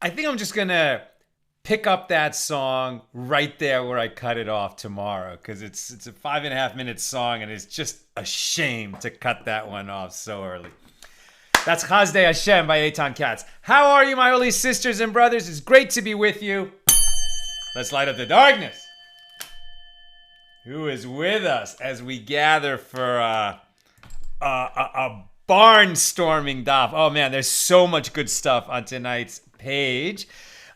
I think I'm just going to pick up that song right there where I cut it off tomorrow, because it's a 5.5 minute song and it's just a shame to cut that one off so early. That's Chazdei Hashem by Eitan Katz. How are you, my holy sisters and brothers? It's great to be with you. Let's light up the darkness. Who is with us as we gather for a barnstorming daf? Oh man, there's so much good stuff on tonight's page.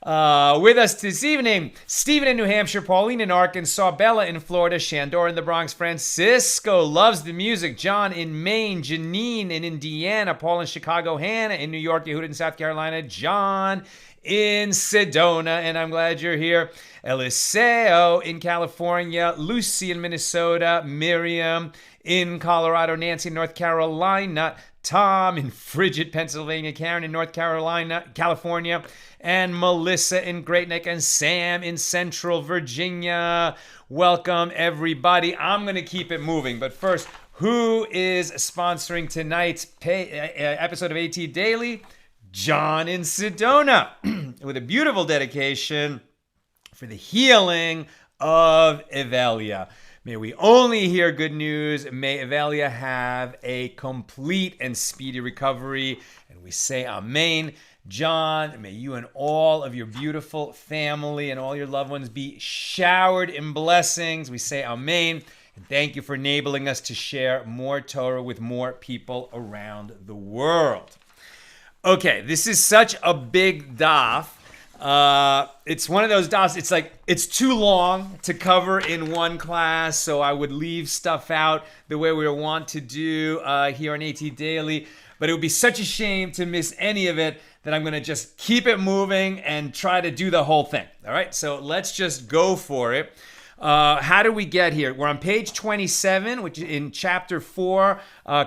With us this evening, Stephen in New Hampshire, Pauline in Arkansas, Bella in Florida, Shandor in the Bronx, Francisco loves the music, John in Maine, Janine in Indiana, Paul in Chicago, Hannah in New York, Yehuda in South Carolina, John in Sedona, and I'm glad you're here, Eliseo in California, Lucy in Minnesota, Miriam in Colorado, Nancy in North Carolina, Tom in frigid Pennsylvania, Karen in North Carolina, California, and Melissa in Great Neck, and Sam in Central Virginia. Welcome, everybody. I'm going to keep it moving. But first, who is sponsoring tonight's episode of AT Daily? John in Sedona, with a beautiful dedication for the healing of Evelia. May we only hear good news. May Evelia have a complete and speedy recovery. And we say amen. John, may you and all of your beautiful family and all your loved ones be showered in blessings. We say amen. And thank you for enabling us to share more Torah with more people around the world. Okay, this is such a big daf. It's one of those dafs, it's like, it's too long to cover in one class, so I would leave stuff out the way we want to do here on AT Daily. But it would be such a shame to miss any of it that I'm going to just keep it moving and try to do the whole thing. All right, so let's just go for it. How do we get here? We're on page 27, which is in chapter 4,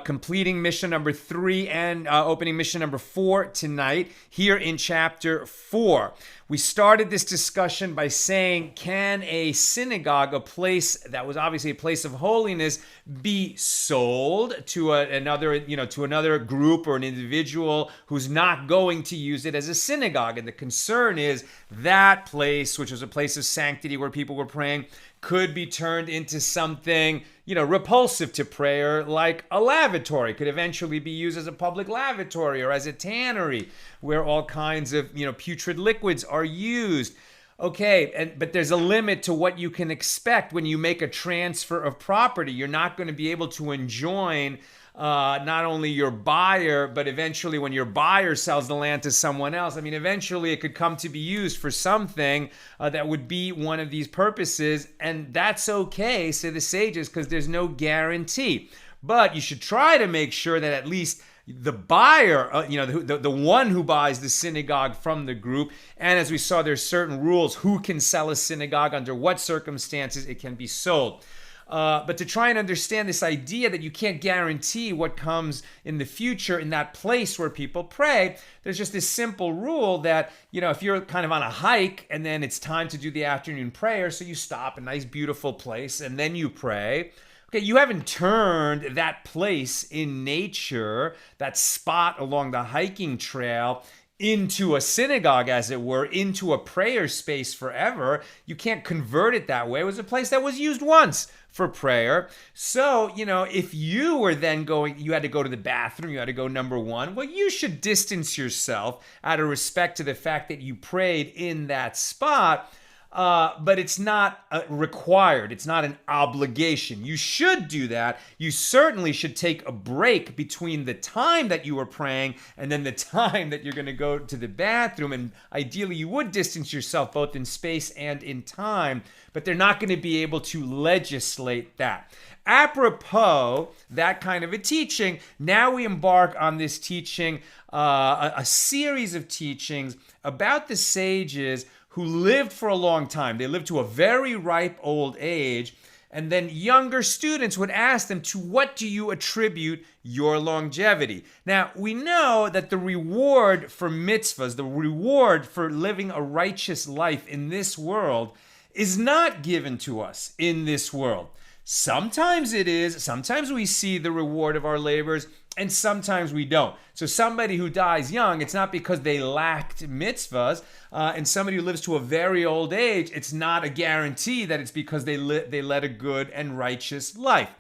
completing mission number 3 and opening mission number 4 tonight, here in chapter 4. We started this discussion by saying, can a synagogue, a place that was obviously a place of holiness, be sold to another group or an individual who's not going to use it as a synagogue? And the concern is that place, which was a place of sanctity where people were praying, could be turned into something, repulsive to prayer, like a lavatory. Could eventually be used as a public lavatory or as a tannery where all kinds of, putrid liquids are used. Okay, but there's a limit to what you can expect when you make a transfer of property. You're not going to be able to enjoin not only your buyer, but eventually when your buyer sells the land to someone else, eventually it could come to be used for something that would be one of these purposes, and that's okay, say the sages, because there's no guarantee. But you should try to make sure that at least the buyer, the one who buys the synagogue from the group, and as we saw, there's certain rules, who can sell a synagogue, under what circumstances it can be sold. But to try and understand this idea that you can't guarantee what comes in the future in that place where people pray, there's just this simple rule that, if you're kind of on a hike and then it's time to do the afternoon prayer, so you stop a nice, beautiful place and then you pray. Okay, you haven't turned that place in nature, that spot along the hiking trail, into a synagogue, as it were, into a prayer space forever. You can't convert it that way. It was a place that was used once for prayer. So, if you were then you had to go to the bathroom, you had to go number one, well, you should distance yourself out of respect to the fact that you prayed in that spot. but it's not required. It's not an obligation. You should do that. You certainly should take a break between the time that you are praying and then the time that you're going to go to the bathroom. And ideally, you would distance yourself both in space and in time, but they're not going to be able to legislate that. Apropos that kind of a teaching, now we embark on this teaching, a series of teachings about the sages who lived for a long time. They lived to a very ripe old age, and then younger students would ask them, to what do you attribute your longevity? Now, we know that the reward for mitzvahs, the reward for living a righteous life in this world, is not given to us in this world. Sometimes it is. Sometimes we see the reward of our labors, and sometimes we don't. So somebody who dies young, it's not because they lacked mitzvahs, and somebody who lives to a very old age, it's not a guarantee that it's because they led a good and righteous life.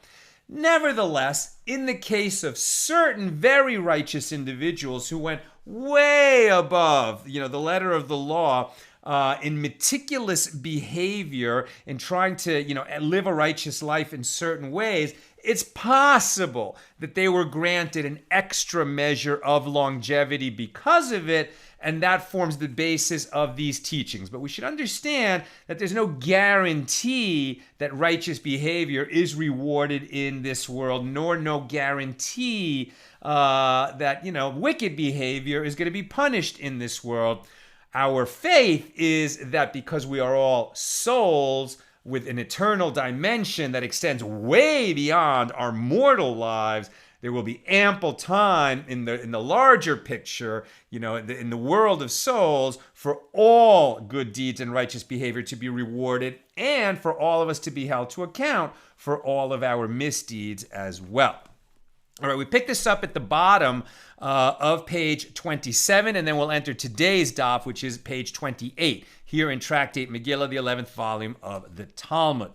Nevertheless, in the case of certain very righteous individuals who went way above, the letter of the law, in meticulous behavior, in trying to, live a righteous life in certain ways, it's possible that they were granted an extra measure of longevity because of it, and that forms the basis of these teachings. But we should understand that there's no guarantee that righteous behavior is rewarded in this world, nor no guarantee that, wicked behavior is going to be punished in this world. Our faith is that because we are all souls with an eternal dimension that extends way beyond our mortal lives, there will be ample time in the larger picture, in the world of souls, for all good deeds and righteous behavior to be rewarded, and for all of us to be held to account for all of our misdeeds as well. All right, we pick this up at the bottom of page 27, and then we'll enter today's daf, which is page 28, here in Tractate Megillah, the 11th volume of the Talmud.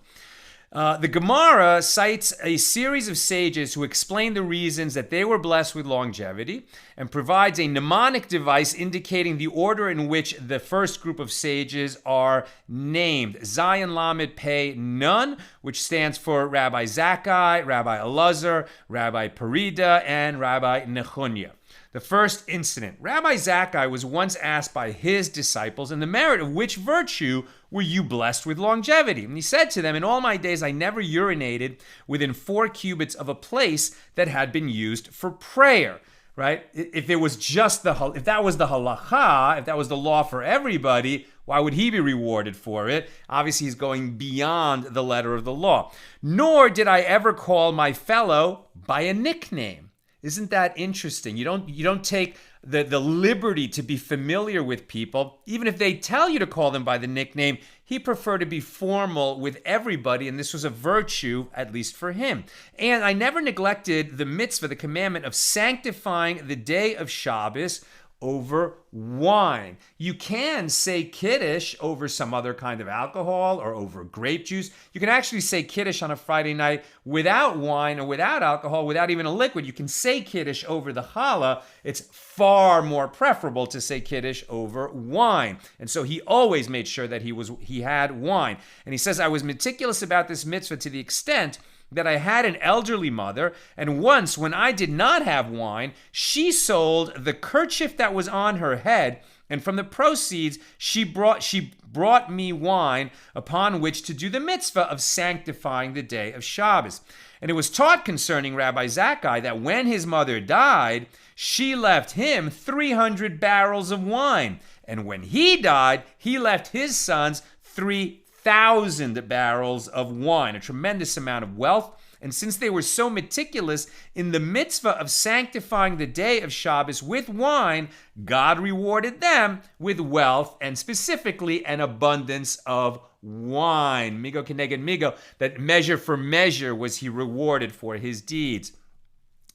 The Gemara cites a series of sages who explain the reasons that they were blessed with longevity, and provides a mnemonic device indicating the order in which the first group of sages are named. Zayin Lamed Pei Nun, which stands for Rabbi Zakkai, Rabbi Elazar, Rabbi Perida, and Rabbi Nechunya. The first incident. Rabbi Zakkai was once asked by his disciples, in the merit of which virtue were you blessed with longevity? And he said to them, in all my days I never urinated within 4 cubits of a place that had been used for prayer. Right? If that was the halacha, if that was the law for everybody, why would he be rewarded for it? Obviously, he's going beyond the letter of the law. Nor did I ever call my fellow by a nickname. Isn't that interesting? You don't take the liberty to be familiar with people. Even if they tell you to call them by the nickname, he preferred to be formal with everybody, and this was a virtue, at least for him. And I never neglected the mitzvah, the commandment of sanctifying the day of Shabbos over wine. You can say Kiddush over some other kind of alcohol or over grape juice. You can actually say Kiddush on a Friday night without wine or without alcohol, without even a liquid. You can say Kiddush over the challah. It's far more preferable to say Kiddush over wine. And so he always made sure that he had wine. And he says, I was meticulous about this mitzvah to the extent that I had an elderly mother, and once when I did not have wine, she sold the kerchief that was on her head, and from the proceeds she brought me wine upon which to do the mitzvah of sanctifying the day of Shabbos. And it was taught concerning Rabbi Zakkai that when his mother died, she left him 300 barrels of wine, and when he died, he left his sons 3,000 barrels of wine, a tremendous amount of wealth. And since they were so meticulous in the mitzvah of sanctifying the day of Shabbos with wine, God rewarded them with wealth, and specifically an abundance of wine. Migo keneged migo, that measure for measure was he rewarded for his deeds.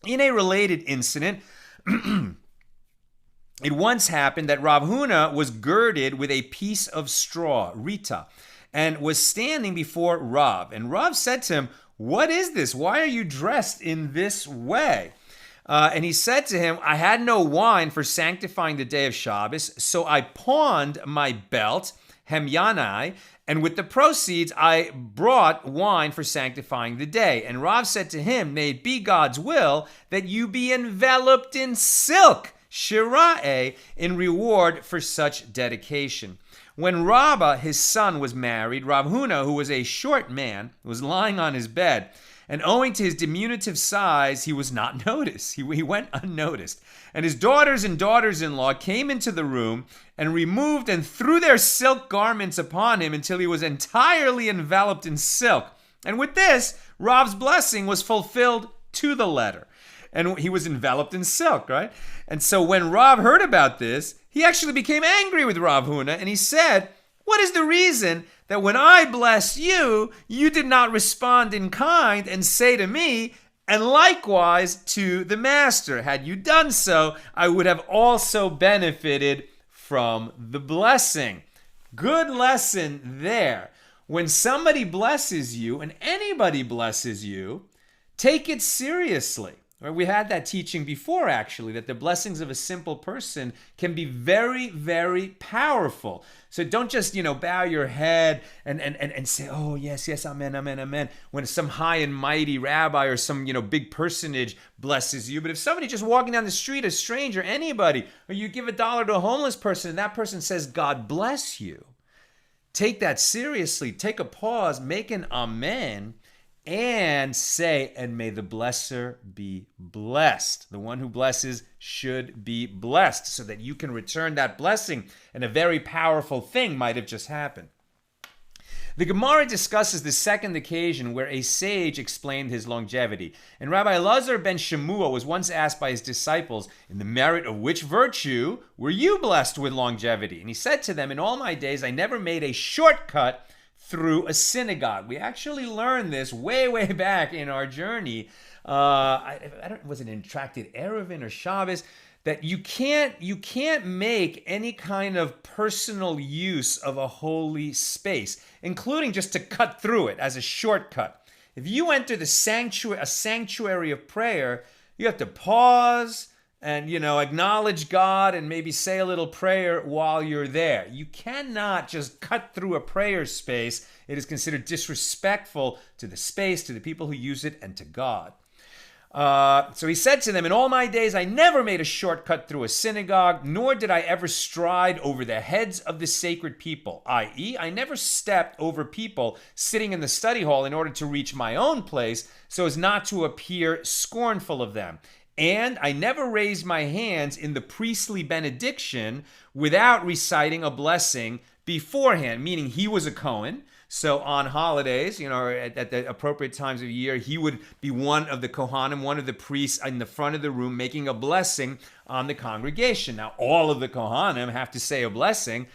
In a related incident, it once happened that Rav Huna was girded with a piece of straw, rita, and was standing before Rav. And Rav said to him, what is this? Why are you dressed in this way? And he said to him, I had no wine for sanctifying the day of Shabbos, so I pawned my belt, Hemyanai, and with the proceeds I brought wine for sanctifying the day. And Rav said to him, may it be God's will that you be enveloped in silk, shira'e, in reward for such dedication. When Rabbi, his son, was married, Rav Huna, who was a short man, was lying on his bed, and owing to his diminutive size, he was not noticed. He went unnoticed. And his daughters and daughters-in-law came into the room and removed and threw their silk garments upon him until he was entirely enveloped in silk. And with this, Rav's blessing was fulfilled to the letter. And he was enveloped in silk, right? And so when Rav heard about this, he actually became angry with Rav Huna, and he said, what is the reason that when I blessed you, you did not respond in kind and say to me, and likewise to the master? Had you done so, I would have also benefited from the blessing. Good lesson there. When somebody blesses you, and anybody blesses you, take it seriously. We had that teaching before, actually, that the blessings of a simple person can be very, very powerful. So don't just, bow your head and say, oh, yes, amen, amen, amen, when some high and mighty rabbi or some, big personage blesses you. But if somebody just walking down the street, a stranger, anybody, or you give $1 to a homeless person and that person says, God bless you, take that seriously. Take a pause, make an amen, and say, and may the blesser be blessed. The one who blesses should be blessed so that you can return that blessing, and a very powerful thing might have just happened. The Gemara discusses the second occasion where a sage explained his longevity. And Rabbi Elazar ben Shemua was once asked by his disciples, in the merit of which virtue were you blessed with longevity? And he said to them, in all my days I never made a shortcut through a synagogue. We actually learned this way, way back in our journey. Was it in Tractate Eruvin or Shabbos? That you can't make any kind of personal use of a holy space, including just to cut through it as a shortcut. If you enter a sanctuary of prayer, you have to pause and, acknowledge God and maybe say a little prayer while you're there. You cannot just cut through a prayer space. It is considered disrespectful to the space, to the people who use it, and to God. So he said to them, in all my days I never made a shortcut through a synagogue, nor did I ever stride over the heads of the sacred people, i.e., I never stepped over people sitting in the study hall in order to reach my own place so as not to appear scornful of them. And I never raised my hands in the priestly benediction without reciting a blessing beforehand, meaning he was a Kohen. So on holidays, at the appropriate times of year, he would be one of the Kohanim, one of the priests in the front of the room making a blessing on the congregation. Now, all of the Kohanim have to say a blessing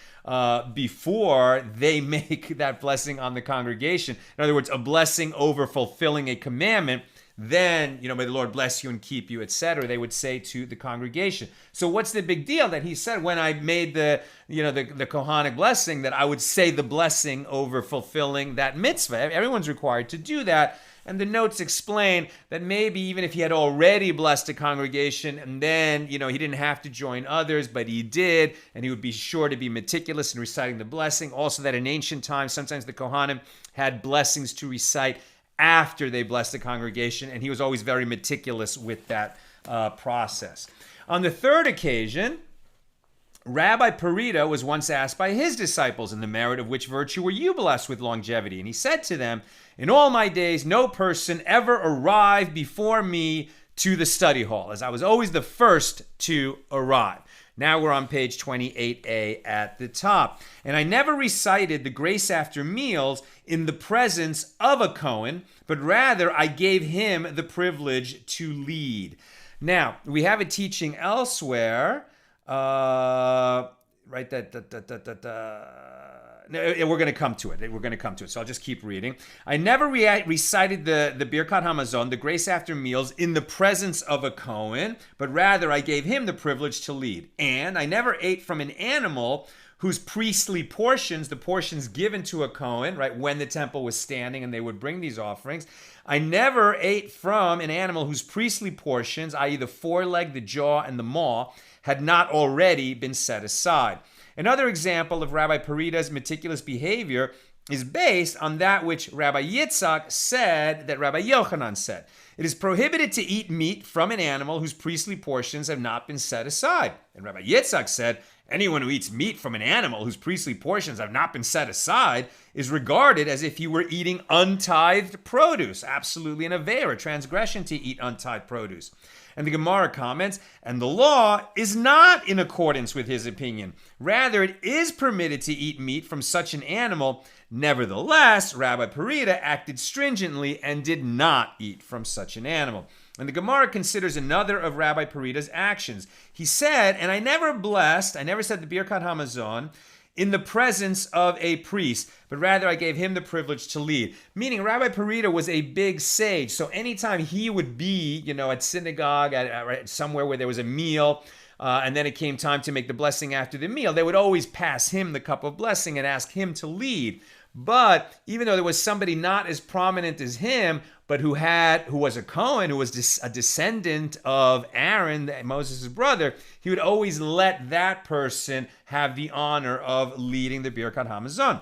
before they make that blessing on the congregation. In other words, a blessing over fulfilling a commandment. Then, may the Lord bless you and keep you, etc., they would say to the congregation. So what's the big deal that he said when I made the Kohanic blessing that I would say the blessing over fulfilling that mitzvah? Everyone's required to do that. And the notes explain that maybe even if he had already blessed a congregation and then, he didn't have to join others, but he did, and he would be sure to be meticulous in reciting the blessing. Also that in ancient times, sometimes the Kohanim had blessings to recite after they blessed the congregation, and he was always very meticulous with that process. On the third occasion, Rabbi Parida was once asked by his disciples, in the merit of which virtue were you blessed with longevity? And he said to them, in all my days, no person ever arrived before me to the study hall, as I was always the first to arrive. Now we're on page 28a at the top. And I never recited the grace after meals in the presence of a Kohen, but rather I gave him the privilege to lead. Now, we have a teaching elsewhere, right? We're going to come to it. So I'll just keep reading. I never recited the Birkat Hamazon, the grace after meals, in the presence of a Kohen, but rather I gave him the privilege to lead. And I never ate from an animal whose priestly portions, the portions given to a Kohen, right, when the temple was standing and they would bring these offerings. I never ate from an animal whose priestly portions, i.e. the foreleg, the jaw, and the maw, had not already been set aside. Another example of Rabbi Perida's meticulous behavior is based on that which Rabbi Yitzchak said that Rabbi Yochanan said. It is prohibited to eat meat from an animal whose priestly portions have not been set aside. And Rabbi Yitzchak said, anyone who eats meat from an animal whose priestly portions have not been set aside is regarded as if he were eating untithed produce. Absolutely an avera, transgression to eat untithed produce. And the Gemara comments, and the law is not in accordance with his opinion. Rather, it is permitted to eat meat from such an animal. Nevertheless, Rabbi Perida acted stringently and did not eat from such an animal. And the Gemara considers another of Rabbi Perida's actions. He said, and I never said the Birkat Hamazon in the presence of a priest, but rather I gave him the privilege to lead. Meaning Rabbi Perida was a big sage, so anytime he would be, at synagogue, at somewhere where there was a meal, and then it came time to make the blessing after the meal, they would always pass him the cup of blessing and ask him to lead. But even though there was somebody not as prominent as him, but who was a Cohen, who was a descendant of Aaron, Moses' brother, he would always let that person have the honor of leading the Birkat Hamazon.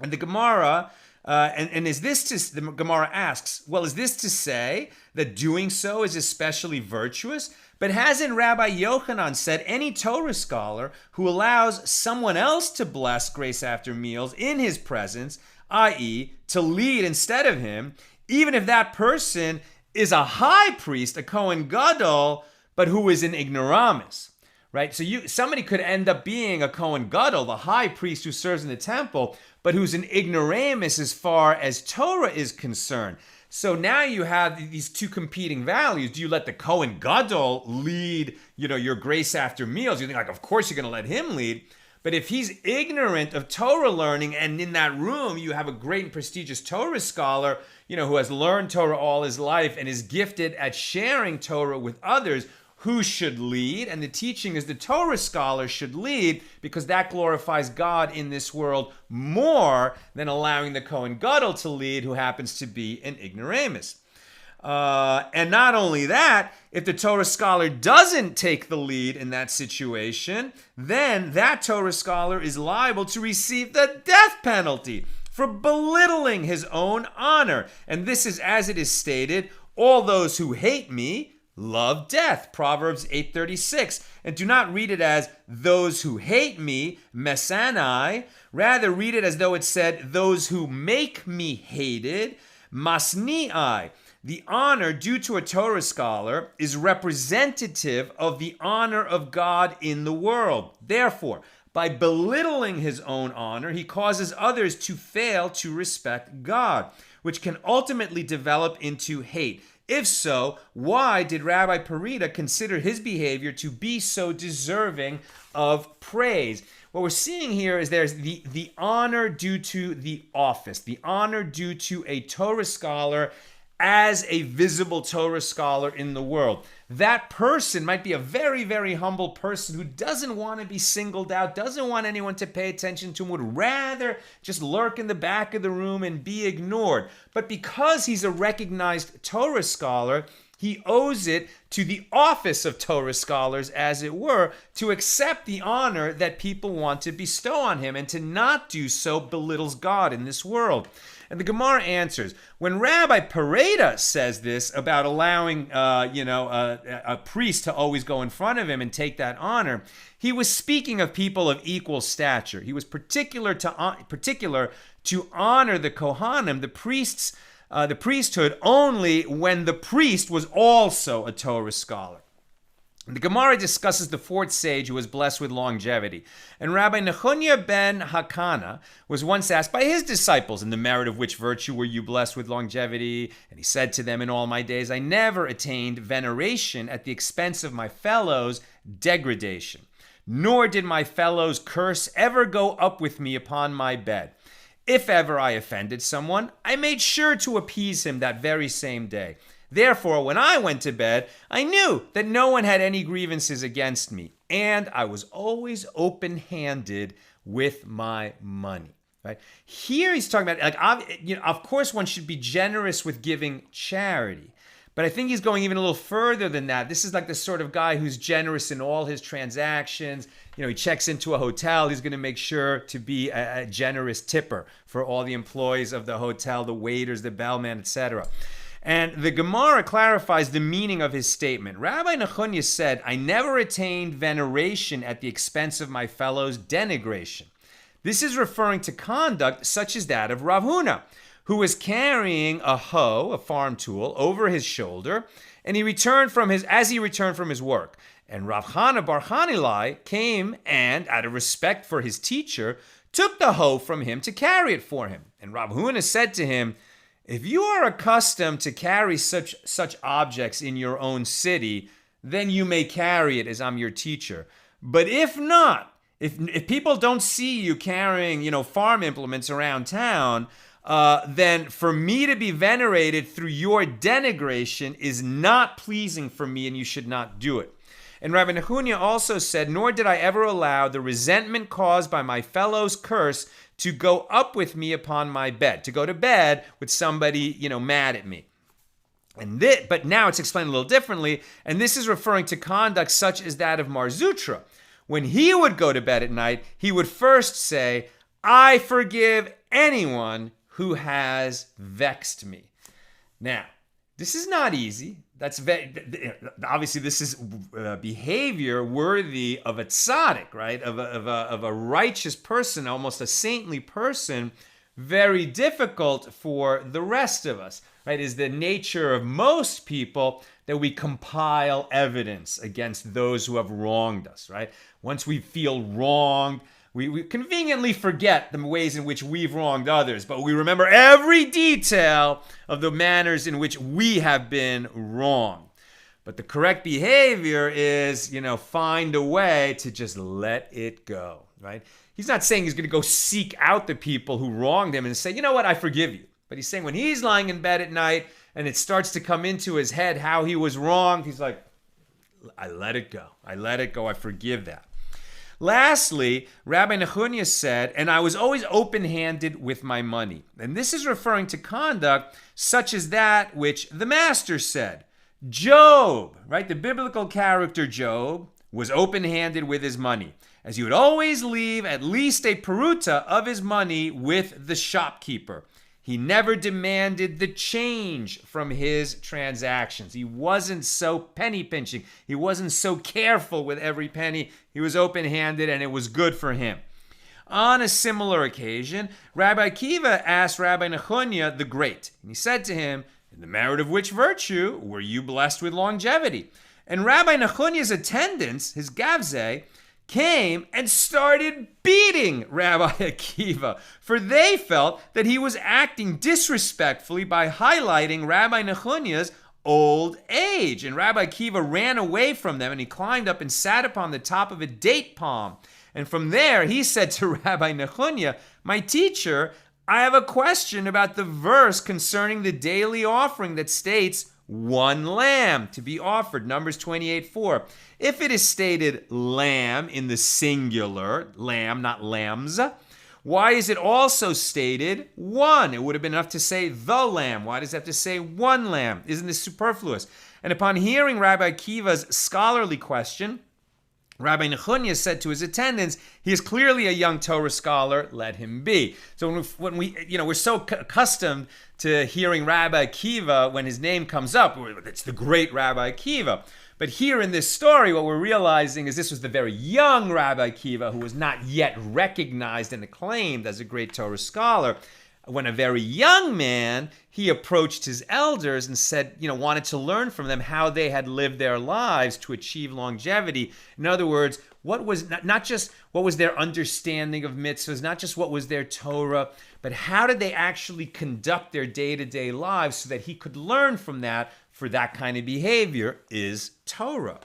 And the Gemara, the Gemara asks, well, is this to say that doing so is especially virtuous? But hasn't Rabbi Yochanan said any Torah scholar who allows someone else to bless grace after meals in his presence, i.e., to lead instead of him, even if that person is a high priest, a Kohen Gadol, but who is an ignoramus, right? So somebody could end up being a Kohen Gadol, the high priest who serves in the temple, but who's an ignoramus as far as Torah is concerned. So now you have these two competing values. Do you let the Kohen Gadol lead, your grace after meals? You think, of course you're going to let him lead. But if he's ignorant of Torah learning, and in that room you have a great and prestigious Torah scholar, who has learned Torah all his life and is gifted at sharing Torah with others, who should lead? And the teaching is the Torah scholar should lead, because that glorifies God in this world more than allowing the Kohen Gadol to lead, who happens to be an ignoramus. And not only that, if the Torah scholar doesn't take the lead in that situation, then that Torah scholar is liable to receive the death penalty for belittling his own honor. And this is as it is stated, all those who hate me love death, Proverbs 8:36. And do not read it as those who hate me, mesanai. Rather read it as though it said those who make me hated, masni'ai. The honor due to a Torah scholar is representative of the honor of God in the world. Therefore, by belittling his own honor, he causes others to fail to respect God, which can ultimately develop into hate. If so, why did Rabbi Perida consider his behavior to be so deserving of praise? What we're seeing here is there's the honor due to the office, the honor due to a Torah scholar as a visible Torah scholar in the world. That person might be a very, very humble person who doesn't want to be singled out, doesn't want anyone to pay attention to him, would rather just lurk in the back of the room and be ignored. But because he's a recognized Torah scholar, he owes it to the office of Torah scholars, as it were, to accept the honor that people want to bestow on him, and to not do so belittles God in this world. And the Gemara answers, when Rabbi Perida says this about allowing, a priest to always go in front of him and take that honor, he was speaking of people of equal stature. He was particular to honor the Kohanim, the priests, the priesthood, only when the priest was also a Torah scholar. The Gemara discusses the fourth sage who was blessed with longevity. And Rabbi Nechunya ben Hakana was once asked by his disciples, in the merit of which virtue were you blessed with longevity? And he said to them, in all my days I never attained veneration at the expense of my fellows' degradation. Nor did my fellows' curse ever go up with me upon my bed. If ever I offended someone, I made sure to appease him that very same day. Therefore, when I went to bed, I knew that no one had any grievances against me, and I was always open-handed with my money. Right? Here he's talking about, of course one should be generous with giving charity, But I think he's going even a little further than that. This is like the sort of guy who's generous in all his transactions. He checks into a hotel. He's going to make sure to be a generous tipper for all the employees of the hotel, the waiters, the bellman, etc. And the Gemara clarifies the meaning of his statement. Rabbi Nechunya said, I never attained veneration at the expense of my fellows' denigration. This is referring to conduct such as that of Rav Huna, who was carrying a hoe, a farm tool, over his shoulder, and he returned from his work. And Rav Chana bar Chanilai came and, out of respect for his teacher, took the hoe from him to carry it for him. And Rav Huna said to him, if you are accustomed to carry such objects in your own city, then you may carry it as I'm your teacher. But if not, if people don't see you carrying, farm implements around town, then for me to be venerated through your denigration is not pleasing for me, and you should not do it. And Rabbi Nechunya also said, nor did I ever allow the resentment caused by my fellow's curse to go up with me upon my bed, to go to bed with somebody, mad at me. But now it's explained a little differently, and this is referring to conduct such as that of Mar Zutra. When he would go to bed at night, he would first say, I forgive anyone who has vexed me. Now, this is not easy. Obviously, this is behavior worthy of a tzaddik, right? Of a righteous person, almost a saintly person. Very difficult for the rest of us, right? Is the nature of most people that we compile evidence against those who have wronged us, right? Once we feel wronged, we conveniently forget the ways in which we've wronged others, but we remember every detail of the manners in which we have been wronged. But the correct behavior is, find a way to just let it go, right? He's not saying he's going to go seek out the people who wronged him and say, you know what, I forgive you. But he's saying when he's lying in bed at night and it starts to come into his head how he was wronged, he's like, I let it go. I forgive that. Lastly, Rabbi Nechunya said, and I was always open-handed with my money. And this is referring to conduct such as that which the master said. Job, right? The biblical character Job was open-handed with his money, as he would always leave at least a peruta of his money with the shopkeeper. He never demanded the change from his transactions. He wasn't so penny pinching. He wasn't so careful with every penny. He was open-handed, and it was good for him. On a similar occasion, Rabbi Akiva asked Rabbi Nechunya the Great, and he said to him, in the merit of which virtue were you blessed with longevity? And Rabbi Nechunya's attendants, his gavzei, came and started beating Rabbi Akiva, for they felt that he was acting disrespectfully by highlighting Rabbi Nechunya's old age. And Rabbi Akiva ran away from them, and he climbed up and sat upon the top of a date palm. And from there, he said to Rabbi Nechunya, my teacher, I have a question about the verse concerning the daily offering that states one lamb to be offered, Numbers 28:4. If it is stated lamb in the singular, lamb, not lambs, why is it also stated one? It would have been enough to say the lamb. Why does it have to say one lamb? Isn't this superfluous? And upon hearing Rabbi Akiva's scholarly question, Rabbi Nechunya said to his attendants, he is clearly a young Torah scholar, let him be. So when we're so accustomed to hearing Rabbi Akiva, when his name comes up, it's the great Rabbi Akiva. But here in this story, what we're realizing is this was the very young Rabbi Akiva who was not yet recognized and acclaimed as a great Torah scholar. When a very young man, he approached his elders and said, wanted to learn from them how they had lived their lives to achieve longevity. In other words, what was not just what was their understanding of mitzvahs, not just what was their Torah, but how did they actually conduct their day-to-day lives so that he could learn from that, for that kind of behavior is Torah.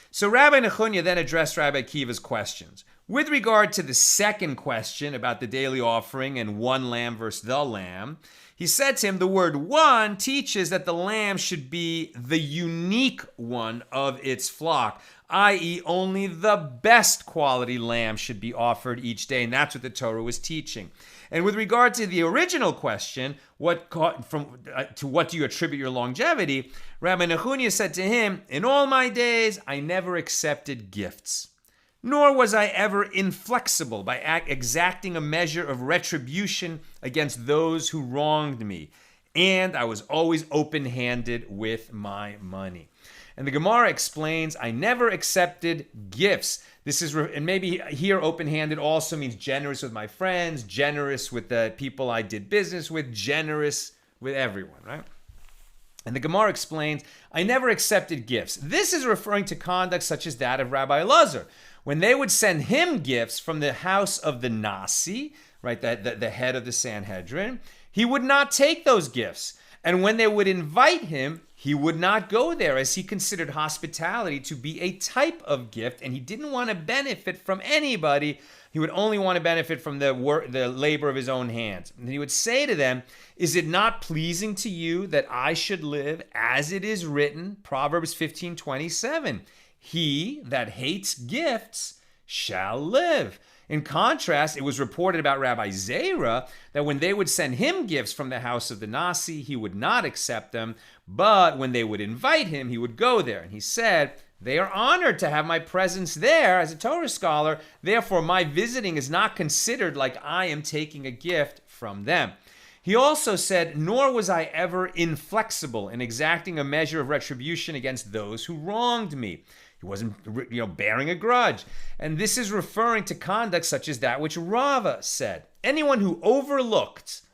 So Rabbi Nechunya then addressed Rabbi Akiva's questions. With regard to the second question about the daily offering and one lamb versus the lamb, he said to him, the word one teaches that the lamb should be the unique one of its flock, i.e. only the best quality lamb should be offered each day, and that's what the Torah was teaching. And with regard to the original question, to what do you attribute your longevity? Rabbi Nechunya said to him, in all my days, I never accepted gifts, nor was I ever inflexible by exacting a measure of retribution against those who wronged me. And I was always open-handed with my money. And the Gemara explains, I never accepted gifts. This is, and maybe here open-handed also means generous with my friends, generous with the people I did business with, generous with everyone, right? And the Gemara explains, I never accepted gifts. This is referring to conduct such as that of Rabbi Elazar. When they would send him gifts from the house of the Nasi, right, the head of the Sanhedrin, he would not take those gifts. And when they would invite him, he would not go there, as he considered hospitality to be a type of gift, and he didn't want to benefit from anybody. He would only want to benefit from the labor of his own hands. And he would say to them, is it not pleasing to you that I should live as it is written, Proverbs 15:27, he that hates gifts shall live. In contrast, it was reported about Rabbi Zera that when they would send him gifts from the house of the Nasi, he would not accept them, but when they would invite him, he would go there. And he said, they are honored to have my presence there as a Torah scholar, therefore my visiting is not considered like I am taking a gift from them. He also said, nor was I ever inflexible in exacting a measure of retribution against those who wronged me. He wasn't, bearing a grudge. And this is referring to conduct such as that which Rava said. Anyone who overlooks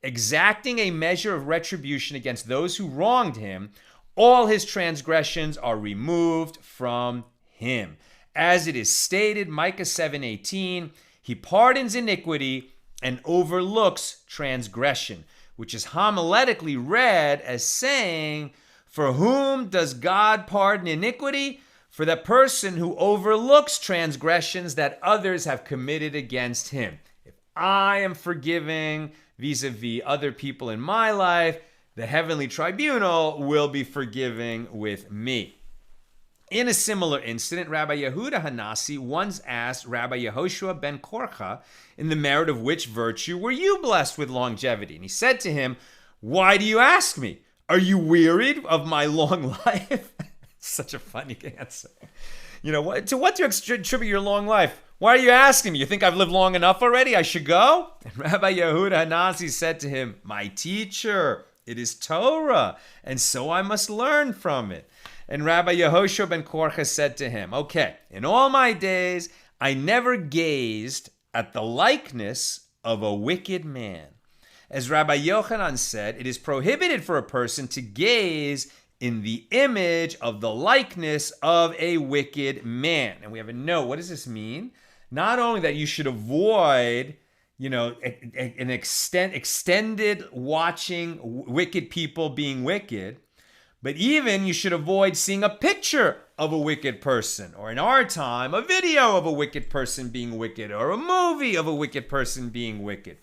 exacting a measure of retribution against those who wronged him, all his transgressions are removed from him. As it is stated, Micah 7:18, he pardons iniquity and overlooks transgression, which is homiletically read as saying, for whom does God pardon iniquity? For the person who overlooks transgressions that others have committed against him. If I am forgiving vis-a-vis other people in my life, the heavenly tribunal will be forgiving with me. In a similar incident, Rabbi Yehuda Hanasi once asked Rabbi Yehoshua ben Korcha, in the merit of which virtue were you blessed with longevity? And he said to him, why do you ask me? Are you wearied of my long life? Such a funny answer. To what do you attribute your long life? Why are you asking me? You think I've lived long enough already? I should go? And Rabbi Yehuda Hanasi said to him, my teacher, it is Torah, and so I must learn from it. And Rabbi Yehoshua ben Korcha said to him, okay, in all my days, I never gazed at the likeness of a wicked man. As Rabbi Yochanan said, it is prohibited for a person to gaze in the image of the likeness of a wicked man. And we have a note. What does this mean? Not only that you should avoid, an extended watching wicked people being wicked, but even you should avoid seeing a picture of a wicked person, or in our time, a video of a wicked person being wicked, or a movie of a wicked person being wicked.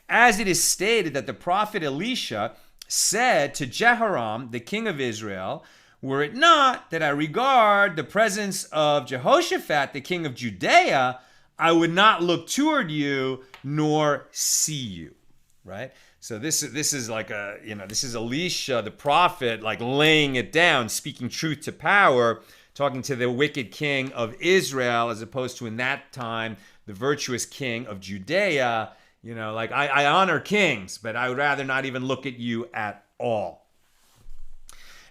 As it is stated that the prophet Elisha said to Jehoram, the king of Israel, were it not that I regard the presence of Jehoshaphat, the king of Judea, I would not look toward you nor see you. Right? So this is like this is Elisha, the prophet, like laying it down, speaking truth to power, talking to the wicked king of Israel, as opposed to in that time, the virtuous king of Judea. I honor kings, but I would rather not even look at you at all.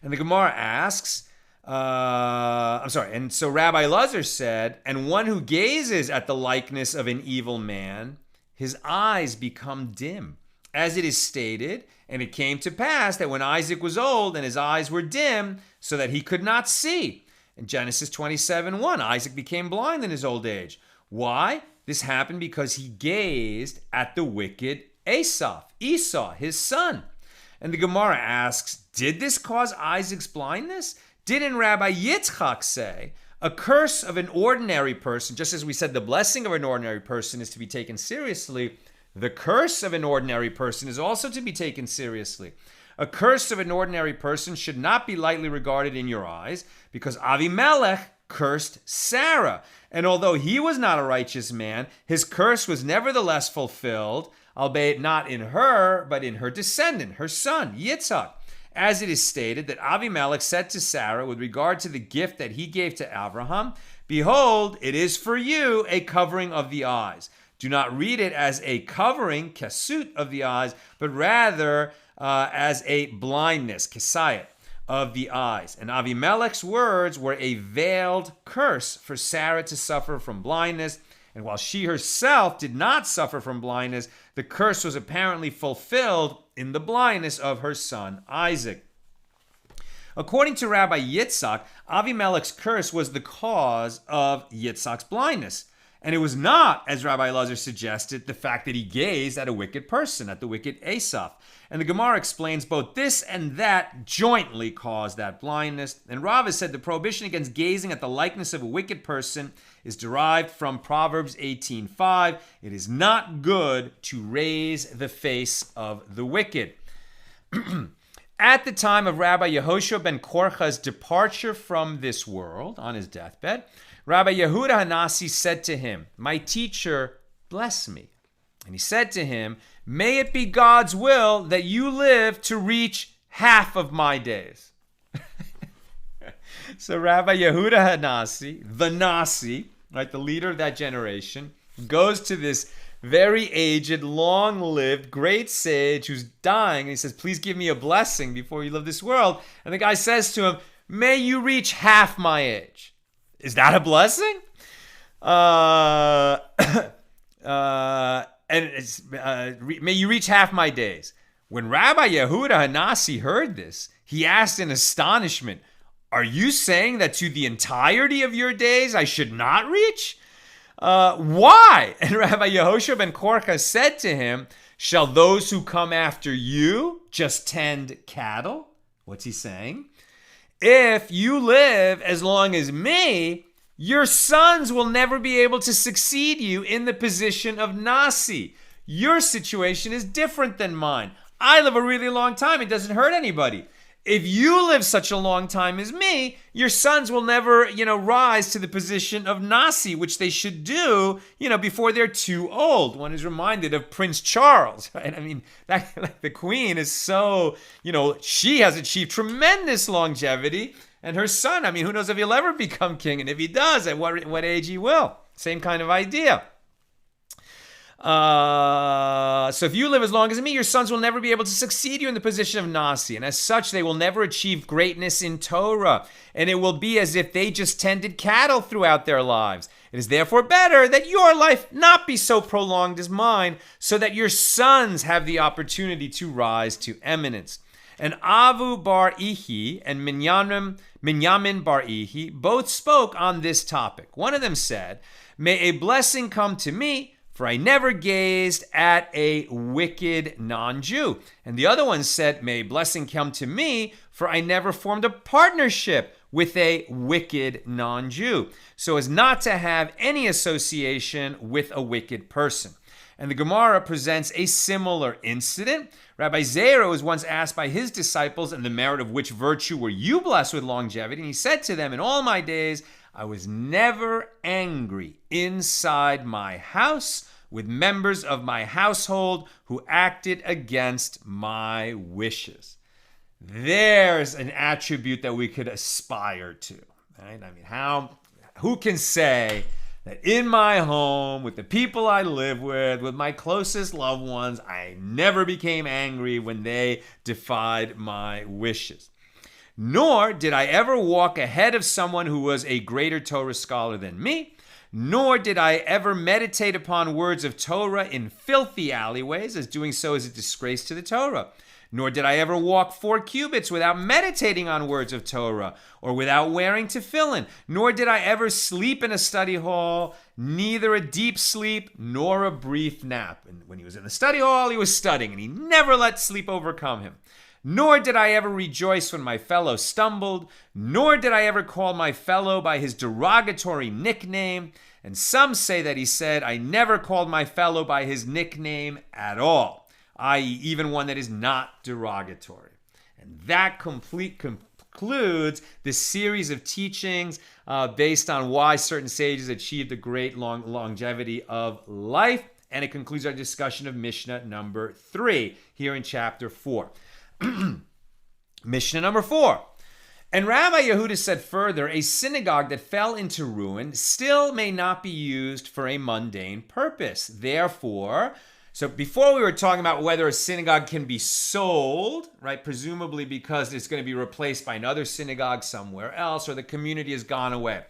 And the Gemara asks, and so Rabbi Elazar said, and one who gazes at the likeness of an evil man, his eyes become dim. As it is stated, and it came to pass that when Isaac was old and his eyes were dim, so that he could not see. In Genesis 27:1, Isaac became blind in his old age. Why? This happened because he gazed at the wicked Esau, his son. And the Gemara asks, did this cause Isaac's blindness? Didn't Rabbi Yitzchak say, a curse of an ordinary person, just as we said the blessing of an ordinary person is to be taken seriously, the curse of an ordinary person is also to be taken seriously. A curse of an ordinary person should not be lightly regarded in your eyes, because Avimelech cursed Sarah. And although he was not a righteous man, his curse was nevertheless fulfilled, albeit not in her, but in her descendant, her son, Yitzhak. As it is stated that Avimelech said to Sarah with regard to the gift that he gave to Abraham, "Behold, it is for you a covering of the eyes." Do not read it as a covering, kasut, of the eyes, but rather as a blindness, kesayet, of the eyes. And Avimelech's words were a veiled curse for Sarah to suffer from blindness. And while she herself did not suffer from blindness, the curse was apparently fulfilled in the blindness of her son Isaac. According to Rabbi Yitzhak, Avimelech's curse was the cause of Yitzhak's blindness. And it was not, as Rabbi Elazar suggested, the fact that he gazed at a wicked person, at the wicked Asaph. And the Gemara explains both this and that jointly caused that blindness. And Rav has said the prohibition against gazing at the likeness of a wicked person is derived from Proverbs 18:5. It is not good to raise the face of the wicked. At the time of Rabbi Yehoshua ben Korcha's departure from this world on his deathbed, Rabbi Yehuda Hanasi said to him, "My teacher, bless me." And he said to him, "May it be God's will that you live to reach half of my days." So Rabbi Yehuda Hanasi, the Nasi, right, the leader of that generation, goes to this very aged, long-lived, great sage who's dying. And he says, "Please give me a blessing before you leave this world." And the guy says to him, "May you reach half my age." Is that a blessing? May you reach half my days. When Rabbi Yehuda Hanasi heard this, he asked in astonishment, "Are you saying that to the entirety of your days I should not reach? Why?" And Rabbi Yehoshua ben Korcha said to him, "Shall those who come after you just tend cattle?" What's he saying? If you live as long as me, your sons will never be able to succeed you in the position of Nasi. Your situation is different than mine. I live a really long time. It doesn't hurt anybody. If you live such a long time as me, your sons will never, rise to the position of Nasi, which they should do, before they're too old. One is reminded of Prince Charles, right? I mean, the Queen is so, she has achieved tremendous longevity, and her son, who knows if he'll ever become king, and if he does, at what age he will. Same kind of idea. So if you live as long as me, your sons will never be able to succeed you in the position of Nasi. And as such, they will never achieve greatness in Torah. And it will be as if they just tended cattle throughout their lives. It is therefore better that your life not be so prolonged as mine, so that your sons have the opportunity to rise to eminence. And Avu bar Ihi and Minyamin bar Ihi both spoke on this topic. One of them said, "May a blessing come to me, for I never gazed at a wicked non-Jew." And the other one said, "May a blessing come to me, for I never formed a partnership with a wicked non-Jew, so as not to have any association with a wicked person." And the Gemara presents a similar incident. Rabbi Zera was once asked by his disciples, "In the merit of which virtue were you blessed with longevity?" And he said to them, "In all my days, I was never angry inside my house with members of my household who acted against my wishes." There's an attribute that we could aspire to, right? Who can say that in my home, with the people I live with my closest loved ones, I never became angry when they defied my wishes? Nor did I ever walk ahead of someone who was a greater Torah scholar than me, nor did I ever meditate upon words of Torah in filthy alleyways, as doing so is a disgrace to the Torah. Nor did I ever walk 4 cubits without meditating on words of Torah, or without wearing tefillin. Nor did I ever sleep in a study hall, neither a deep sleep nor a brief nap. And when he was in the study hall, he was studying, and he never let sleep overcome him. Nor did I ever rejoice when my fellow stumbled, nor did I ever call my fellow by his derogatory nickname. And some say that he said, "I never called my fellow by his nickname at all," i.e. even one that is not derogatory. And that concludes this series of teachings based on why certain sages achieved a great longevity of life. And it concludes our discussion of Mishnah number 3 here in chapter 4. Mishnah number 4. And Rabbi Yehuda said further, a synagogue that fell into ruin still may not be used for a mundane purpose. Therefore, so before we were talking about whether a synagogue can be sold, right, presumably because it's going to be replaced by another synagogue somewhere else or the community has gone away.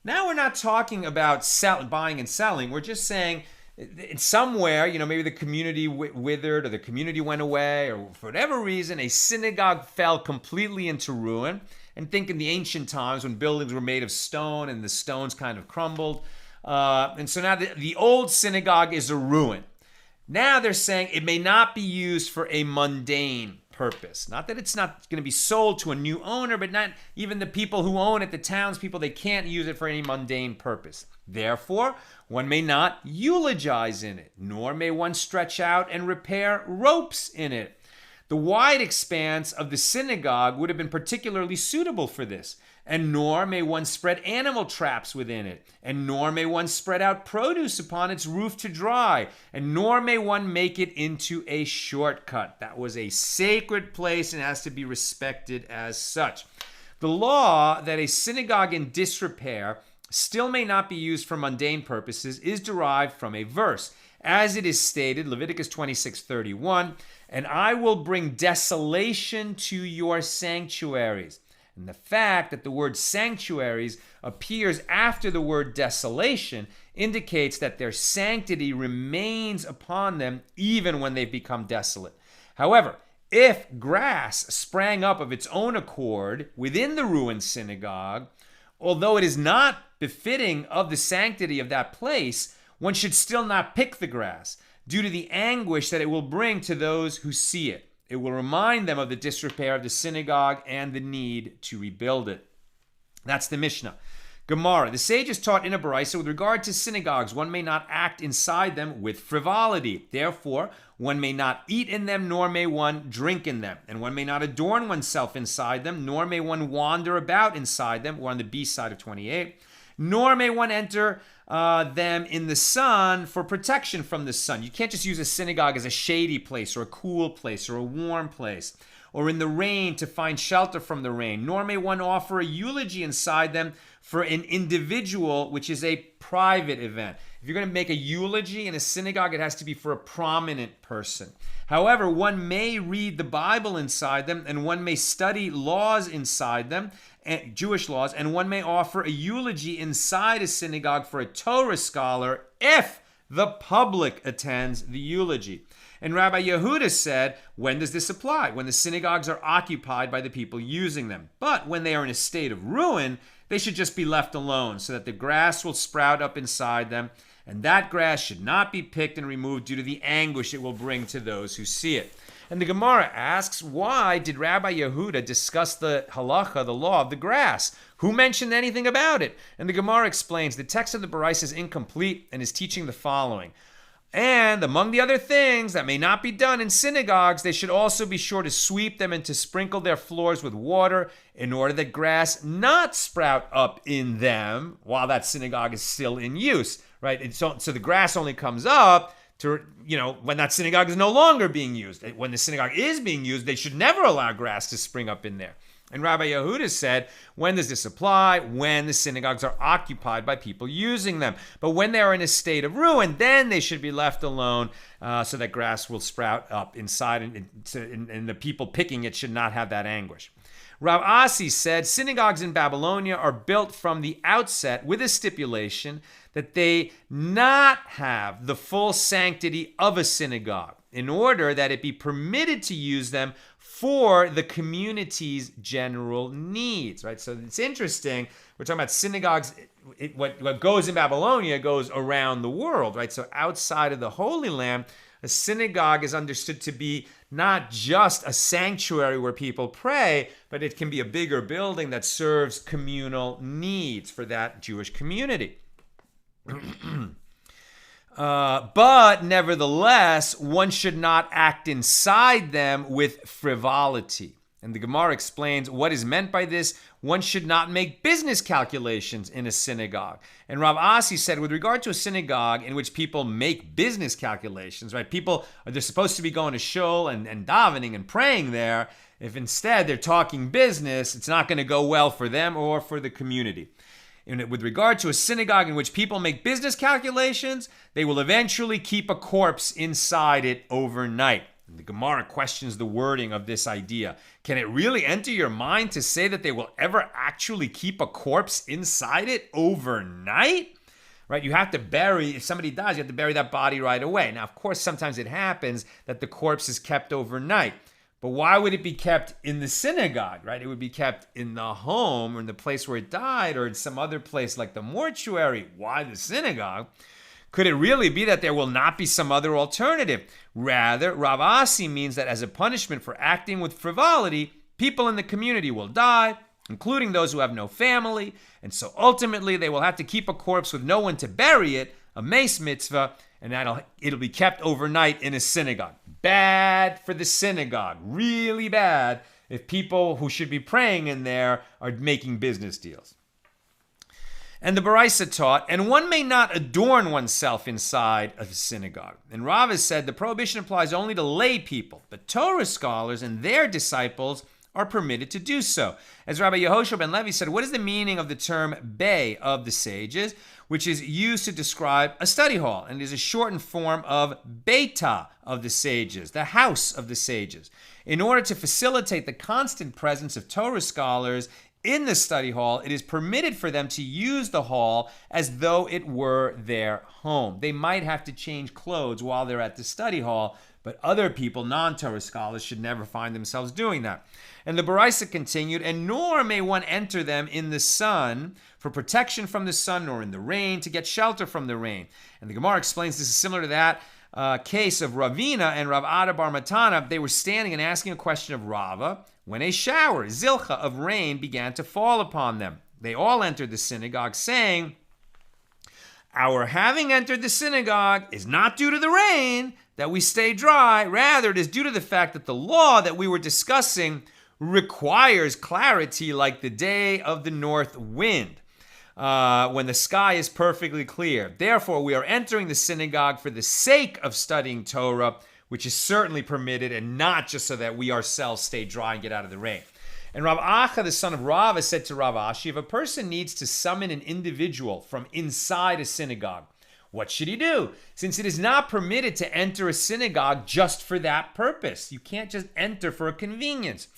Now we're not talking about buying and selling. We're just saying it's somewhere, maybe the community withered or the community went away or for whatever reason, a synagogue fell completely into ruin. And think in the ancient times when buildings were made of stone and the stones kind of crumbled. And so now the old synagogue is a ruin. Now they're saying it may not be used for a mundane purpose. Not that it's not going to be sold to a new owner, but not even the people who own it, the townspeople, they can't use it for any mundane purpose. Therefore, one may not eulogize in it, nor may one stretch out and repair ropes in it. The wide expanse of the synagogue would have been particularly suitable for this, and nor may one spread animal traps within it, and nor may one spread out produce upon its roof to dry, and nor may one make it into a shortcut. That was a sacred place and has to be respected as such. The law that a synagogue in disrepair still may not be used for mundane purposes is derived from a verse. As it is stated, Leviticus 26:31, and I will bring desolation to your sanctuaries. And the fact that the word sanctuaries appears after the word desolation indicates that their sanctity remains upon them even when they've become desolate. However, if grass sprang up of its own accord within the ruined synagogue, although it is not befitting of the sanctity of that place, one should still not pick the grass due to the anguish that it will bring to those who see it. It will remind them of the disrepair of the synagogue and the need to rebuild it. That's the Mishnah. Gemara. The sages taught in a Baraisa with regard to synagogues, one may not act inside them with frivolity. Therefore, one may not eat in them, nor may one drink in them. And one may not adorn oneself inside them, nor may one wander about inside them. We're on the B side of 28. Nor may one enter them in the sun for protection from the sun. You can't just use a synagogue as a shady place or a cool place or a warm place, or in the rain to find shelter from the rain. Nor may one offer a eulogy inside them for an individual, which is a private event. If you're going to make a eulogy in a synagogue, it has to be for a prominent person. However, one may read the Bible inside them, and one may study laws inside them, Jewish laws, and one may offer a eulogy inside a synagogue for a Torah scholar if the public attends the eulogy. And Rabbi Yehuda said, when does this apply? When the synagogues are occupied by the people using them. But when they are in a state of ruin, they should just be left alone so that the grass will sprout up inside them, and that grass should not be picked and removed due to the anguish it will bring to those who see it. And the Gemara asks, why did Rabbi Yehuda discuss the Halacha, the law of the grass? Who mentioned anything about it? And the Gemara explains, the text of the Baraisa is incomplete and is teaching the following. And among the other things that may not be done in synagogues, they should also be sure to sweep them and to sprinkle their floors with water in order that grass not sprout up in them while that synagogue is still in use, right? And so the grass only comes up to, when that synagogue is no longer being used. When the synagogue is being used, they should never allow grass to spring up in there. And Rabbi Yehuda said, when does this apply? When the synagogues are occupied by people using them. But when they are in a state of ruin, then they should be left alone so that grass will sprout up inside, and the people picking it should not have that anguish. Rav Asi said, synagogues in Babylonia are built from the outset with a stipulation that they not have the full sanctity of a synagogue in order that it be permitted to use them for the community's general needs, right? So it's interesting. We're talking about synagogues. What goes in Babylonia goes around the world, right? So outside of the Holy Land, a synagogue is understood to be not just a sanctuary where people pray, but it can be a bigger building that serves communal needs for that Jewish community. But nevertheless, one should not act inside them with frivolity. And the Gemara explains what is meant by this. One should not make business calculations in a synagogue. And Rav Asi said, with regard to a synagogue in which people make business calculations, right? People, they're supposed to be going to shul and davening and praying there. If instead they're talking business, it's not going to go well for them or for the community. And with regard to a synagogue in which people make business calculations, they will eventually keep a corpse inside it overnight. And the Gemara questions the wording of this idea. Can it really enter your mind to say that they will ever actually keep a corpse inside it overnight? Right? You have to bury, if somebody dies, you have to bury that body right away. Now, of course, sometimes it happens that the corpse is kept overnight. But why would it be kept in the synagogue, right? It would be kept in the home or in the place where it died or in some other place like the mortuary. Why the synagogue? Could it really be that there will not be some other alternative? Rather, Rav Asi means that as a punishment for acting with frivolity, people in the community will die, including those who have no family, and so ultimately they will have to keep a corpse with no one to bury it, a mace mitzvah, and it'll be kept overnight in a synagogue. Bad for the synagogue, really bad if people who should be praying in there are making business deals. And the Baraisa taught, and one may not adorn oneself inside of a synagogue. And Rav has said the prohibition applies only to lay people, but Torah scholars and their disciples are permitted to do so. As Rabbi Yehoshua ben Levi said, what is the meaning of the term bey of the sages, which is used to describe a study hall, and is a shortened form of beta of the sages, the house of the sages. In order to facilitate the constant presence of Torah scholars in the study hall, it is permitted for them to use the hall as though it were their home. They might have to change clothes while they're at the study hall, but other people, non-Torah scholars, should never find themselves doing that. And the Baraisa continued, and nor may one enter them in the sun for protection from the sun, nor in the rain to get shelter from the rain. And the Gemara explains this is similar to that case of Ravina and Rav Ada Bar Matana. They were standing and asking a question of Rava when a shower, zilcha, of rain began to fall upon them. They all entered the synagogue saying, our having entered the synagogue is not due to the rain, that we stay dry. Rather, it is due to the fact that the law that we were discussing requires clarity like the day of the north wind, when the sky is perfectly clear. Therefore, we are entering the synagogue for the sake of studying Torah, which is certainly permitted, and not just so that we ourselves stay dry and get out of the rain. And Rav Acha, the son of Rava, said to Rav Ashi, if a person needs to summon an individual from inside a synagogue, what should he do? Since it is not permitted to enter a synagogue just for that purpose. You can't just enter for a convenience.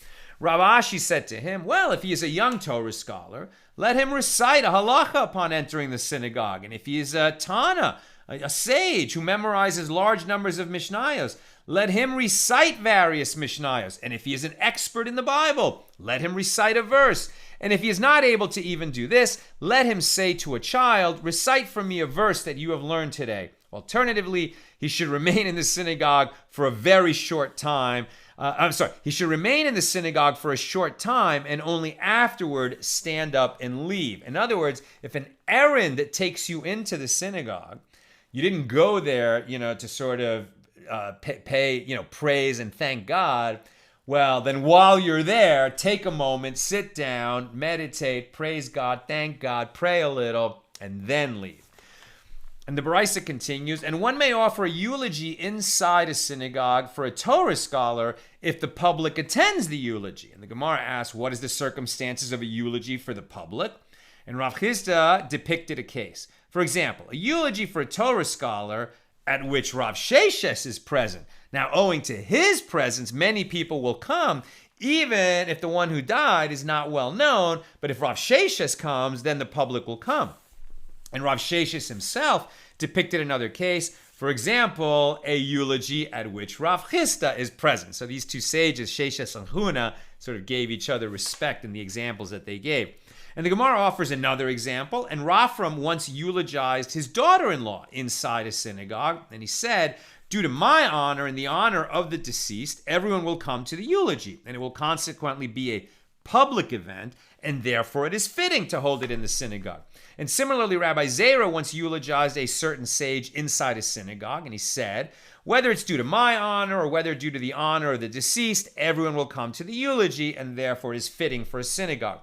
Rav Ashi said to him, well, if he is a young Torah scholar, let him recite a halacha upon entering the synagogue. And if he is a Tana, a sage who memorizes large numbers of Mishnayos, let him recite various Mishnayos. And if he is an expert in the Bible, let him recite a verse. And if he is not able to even do this, let him say to a child, recite for me a verse that you have learned today. Alternatively, he should remain in the synagogue for a very short time. He should remain in the synagogue for a short time and only afterward stand up and leave. In other words, if an errand that takes you into the synagogue, you didn't go there, to sort of pay, praise and thank God. Well, then while you're there, take a moment, sit down, meditate, praise God, thank God, pray a little, and then leave. And the Baraisa continues, and one may offer a eulogy inside a synagogue for a Torah scholar if the public attends the eulogy. And the Gemara asks, what is the circumstances of a eulogy for the public? And Rav Chisda depicted a case. For example, a eulogy for a Torah scholar at which Rav Sheshes is present. Now, owing to his presence, many people will come, even if the one who died is not well known. But if Rav Sheshes comes, then the public will come. And Rav Sheshes himself depicted another case. For example, a eulogy at which Rav Chisda is present. So these two sages, Sheshes and Huna, sort of gave each other respect in the examples that they gave. And the Gemara offers another example. And Rafram once eulogized his daughter-in-law inside a synagogue. And he said, due to my honor and the honor of the deceased, everyone will come to the eulogy. And it will consequently be a public event, and therefore it is fitting to hold it in the synagogue. And similarly, Rabbi Zera once eulogized a certain sage inside a synagogue, and he said, whether it's due to my honor or whether due to the honor of the deceased, everyone will come to the eulogy, and therefore it is fitting for a synagogue.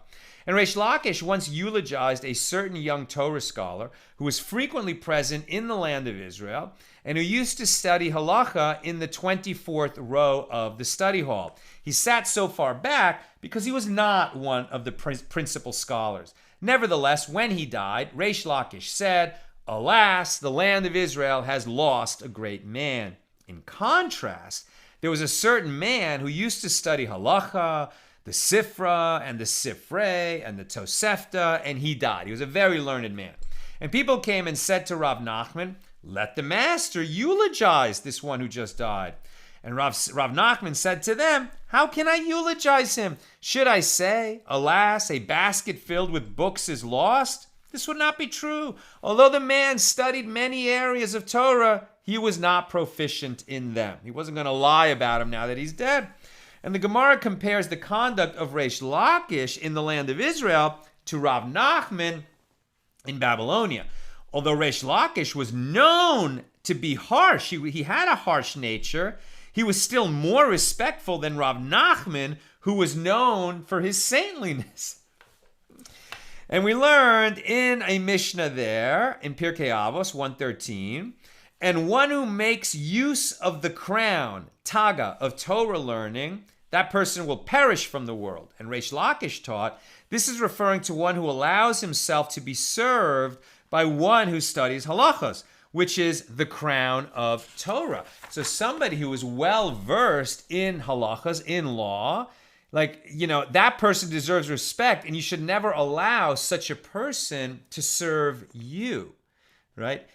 And Reish Lakish once eulogized a certain young Torah scholar who was frequently present in the land of Israel and who used to study Halacha in the 24th row of the study hall. He sat so far back because he was not one of the principal scholars. Nevertheless, when he died, Reish Lakish said, alas, the land of Israel has lost a great man. In contrast, there was a certain man who used to study Halacha, the Sifra and the Sifrei and the Tosefta, and he died. He was a very learned man. And people came and said to Rav Nachman, let the master eulogize this one who just died. And Rav Nachman said to them, how can I eulogize him? Should I say, alas, a basket filled with books is lost? This would not be true. Although the man studied many areas of Torah, he was not proficient in them. He wasn't going to lie about him now that he's dead. And the Gemara compares the conduct of Reish Lakish in the land of Israel to Rav Nachman in Babylonia. Although Reish Lakish was known to be harsh, he had a harsh nature, he was still more respectful than Rav Nachman, who was known for his saintliness. And we learned in a Mishna there, in Pirkei Avos 113, and one who makes use of the crown, taga, of Torah learning, that person will perish from the world. And Reish Lakish taught, this is referring to one who allows himself to be served by one who studies halachas, which is the crown of Torah. So somebody who is well versed in halachas, in law, that person deserves respect, and you should never allow such a person to serve you, right?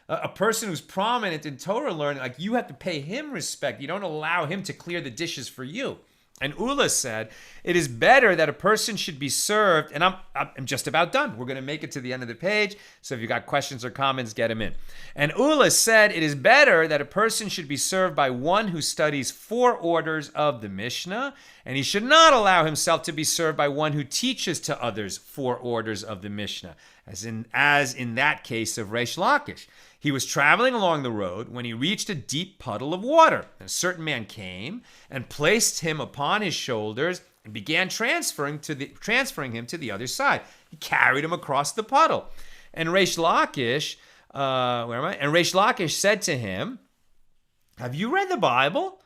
A person who's prominent in Torah learning, you have to pay him respect. You don't allow him to clear the dishes for you. And Ula said, it is better that a person should be served, and I'm just about done. We're going to make it to the end of the page, so if you've got questions or comments, get them in. And Ula said, it is better that a person should be served by one who studies 4 orders of the Mishnah, and he should not allow himself to be served by one who teaches to others 4 orders of the Mishnah, as in that case of Reish Lakish. He was traveling along the road when he reached a deep puddle of water. And a certain man came and placed him upon his shoulders and began transferring him to the other side. He carried him across the puddle. And Reish Lakish, And Reish Lakish said to him, have you read the Bible?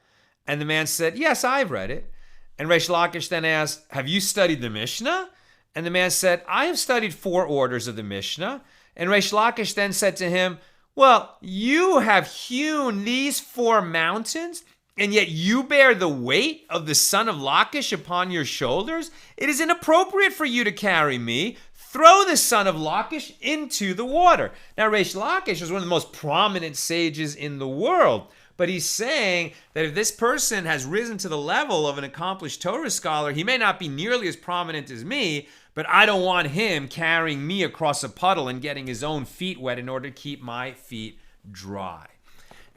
And the man said, yes, I've read it. And Reish Lakish then asked, have you studied the Mishnah? And the man said, I have studied 4 orders of the Mishnah. And Reish Lakish then said to him, well, you have hewn these 4 mountains, and yet you bear the weight of the son of Lakish upon your shoulders? It is inappropriate for you to carry me. Throw the son of Lakish into the water. Now, Reish Lakish was one of the most prominent sages in the world. But he's saying that if this person has risen to the level of an accomplished Torah scholar, he may not be nearly as prominent as me, but I don't want him carrying me across a puddle and getting his own feet wet in order to keep my feet dry.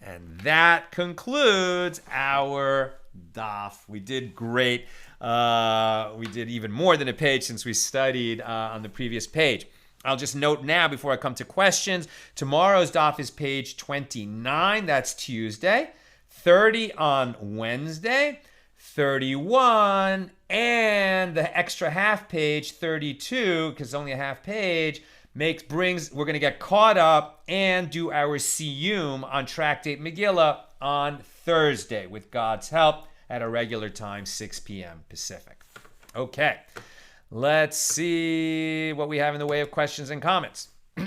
And that concludes our daf. We did great. We did even more than a page since we studied on the previous page. I'll just note now before I come to questions, tomorrow's daf is page 29, that's Tuesday, 30 on Wednesday, 31, and the extra half page, 32, because it's only a half page, we're going to get caught up and do our siyum on Tractate Megillah on Thursday, with God's help, at a regular time, 6 p.m. Pacific. Okay. Let's see what we have in the way of questions and comments. Here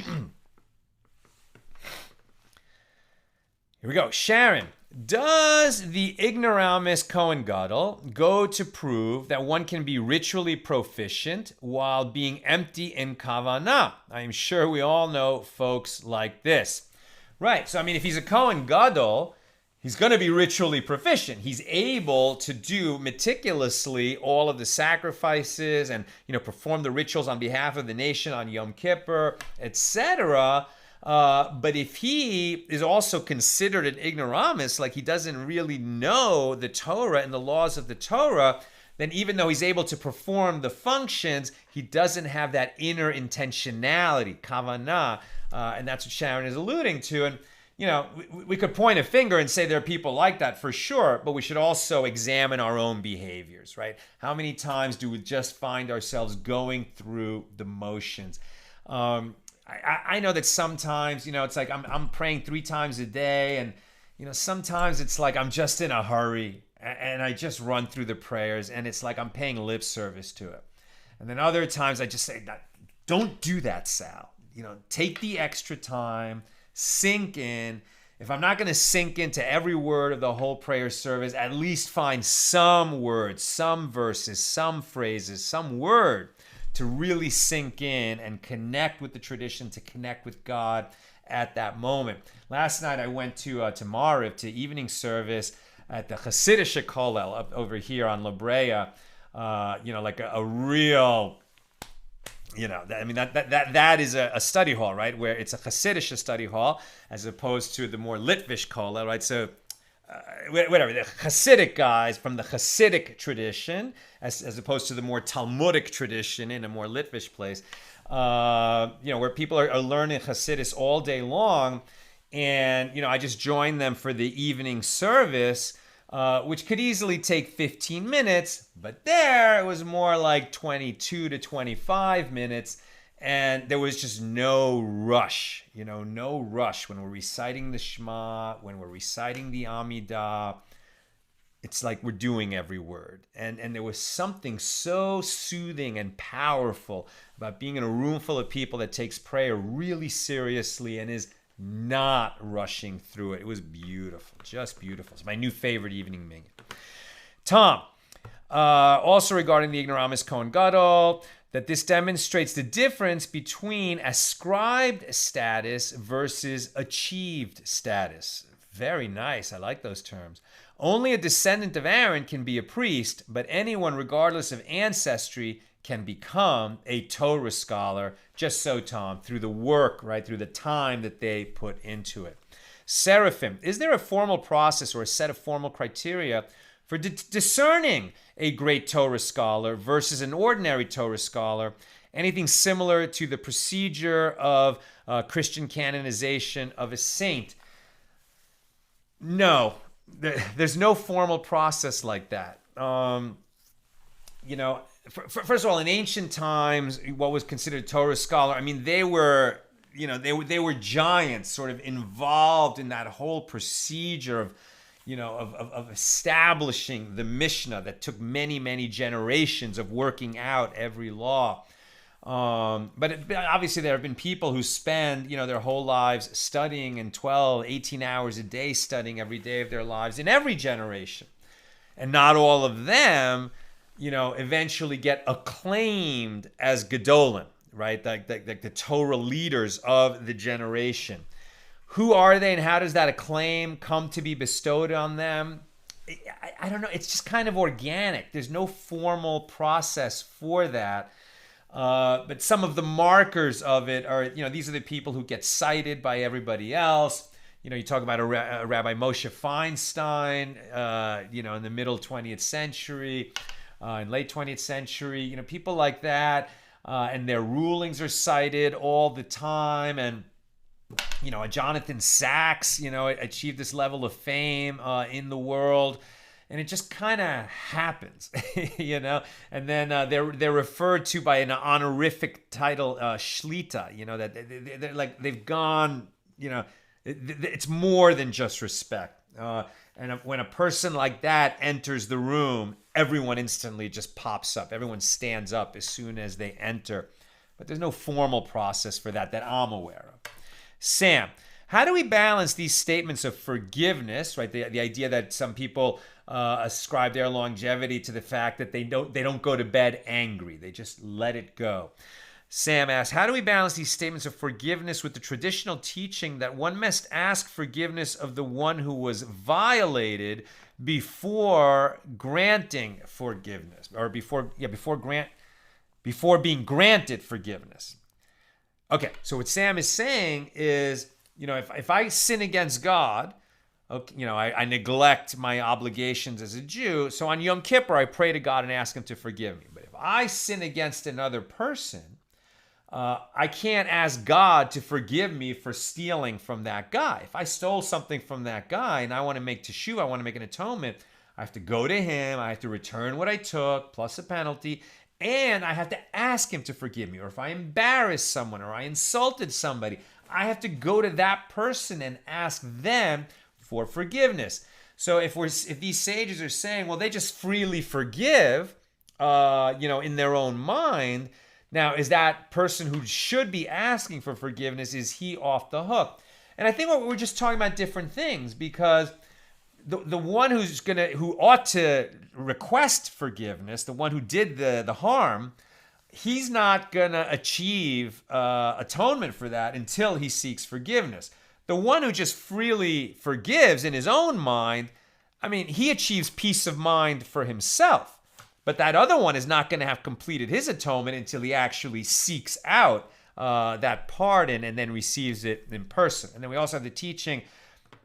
we go. Sharon, does the ignoramus Kohen Gadol go to prove that one can be ritually proficient while being empty in kavanah? I am sure we all know folks like this. Right. So, if he's a Kohen Gadol, he's going to be ritually proficient. He's able to do meticulously all of the sacrifices and, perform the rituals on behalf of the nation on Yom Kippur, etc. But if he is also considered an ignoramus, like he doesn't really know the Torah and the laws of the Torah, then even though he's able to perform the functions, he doesn't have that inner intentionality, kavanah, and that's what Sharon is alluding to. And we could point a finger and say there are people like that for sure, but we should also examine our own behaviors, right? How many times do we just find ourselves going through the motions? I know that sometimes, it's like I'm praying 3 times a day, and sometimes it's like I'm just in a hurry and I just run through the prayers, and it's like I'm paying lip service to it. And then other times I just say, don't do that, Sal. Take the extra time, sink in. If I'm not going to sink into every word of the whole prayer service, at least find some words, some verses, some phrases, some word to really sink in and connect with the tradition, to connect with God at that moment. Last night I went to Mariv, to evening service at the Hasidic Kollel up over here on La Brea. Like a real, that is a study hall, right? Where it's a Hasidic study hall as opposed to the more Litvish Kollel, right? So whatever, the Hasidic guys from the Hasidic tradition, as opposed to the more Talmudic tradition in a more Litvish place, where people are learning Hasidus all day long. And, I just joined them for the evening service, which could easily take 15 minutes, but there it was more like 22 to 25 minutes. And there was just no rush, no rush when we're reciting the Shema, when we're reciting the Amidah. It's like we're doing every word. And there was something so soothing and powerful about being in a room full of people that takes prayer really seriously and is not rushing through it. It was beautiful, just beautiful. It's my new favorite evening minyan. Tom, also regarding the ignoramus Kohen Gadol, that this demonstrates the difference between ascribed status versus achieved status. Very nice. I like those terms. Only a descendant of Aaron can be a priest, but anyone, regardless of ancestry, can become a Torah scholar. Just so, Tom, through the work, right, through the time that they put into it. Seraphim, is there a formal process or a set of formal criteria for discerning a great Torah scholar versus an ordinary Torah scholar? Anything similar to the procedure of Christian canonization of a saint? No, there's no formal process like that. First of all, in ancient times, what was considered a Torah scholar, they were, they were giants, sort of involved in that whole procedure of establishing the Mishna that took many, many generations of working out every law. But obviously there have been people who spend, their whole lives studying, and 12, 18 hours a day studying every day of their lives in every generation. And not all of them, eventually get acclaimed as Gedolim, right? Like the Torah leaders of the generation. Who are they, and how does that acclaim come to be bestowed on them? I don't know. It's just kind of organic. There's no formal process for that. But some of the markers of it are, these are the people who get cited by everybody else. You talk about a Rabbi Moshe Feinstein, in the middle 20th century, in late 20th century, people like that, and their rulings are cited all the time. And, a Jonathan Sachs, achieved this level of fame in the world. And it just kind of happens, and then they're referred to by an honorific title, Shlita, that they're like, they've gone, it's more than just respect. And when a person like that enters the room, everyone instantly just pops up. Everyone stands up as soon as they enter. But there's no formal process for that I'm aware of. Sam, how do we balance these statements of forgiveness, right? The idea that some people ascribe their longevity to the fact that they don't go to bed angry. They just let it go. Sam asks, how do we balance these statements of forgiveness with the traditional teaching that one must ask forgiveness of the one who was violated before granting forgiveness, or before being granted forgiveness? Okay, so what Sam is saying is, if I sin against God, okay, I neglect my obligations as a Jew. So on Yom Kippur, I pray to God and ask him to forgive me. But if I sin against another person, I can't ask God to forgive me for stealing from that guy. If I stole something from that guy and I want to make teshuvah, I want to make an atonement, I have to go to him, I have to return what I took, plus a penalty, and I have to ask him to forgive me. Or if I embarrassed someone or I insulted somebody, I have to go to that person and ask them for forgiveness. So if these sages are saying, well, they just freely forgive, in their own mind, now, is that person who should be asking for forgiveness, is he off the hook? And I think we're just talking about different things, because the one who ought to request forgiveness, the one who did the harm, he's not gonna achieve atonement for that until he seeks forgiveness. The one who just freely forgives in his own mind, he achieves peace of mind for himself. But that other one is not going to have completed his atonement until he actually seeks out that pardon and then receives it in person. And then we also have the teaching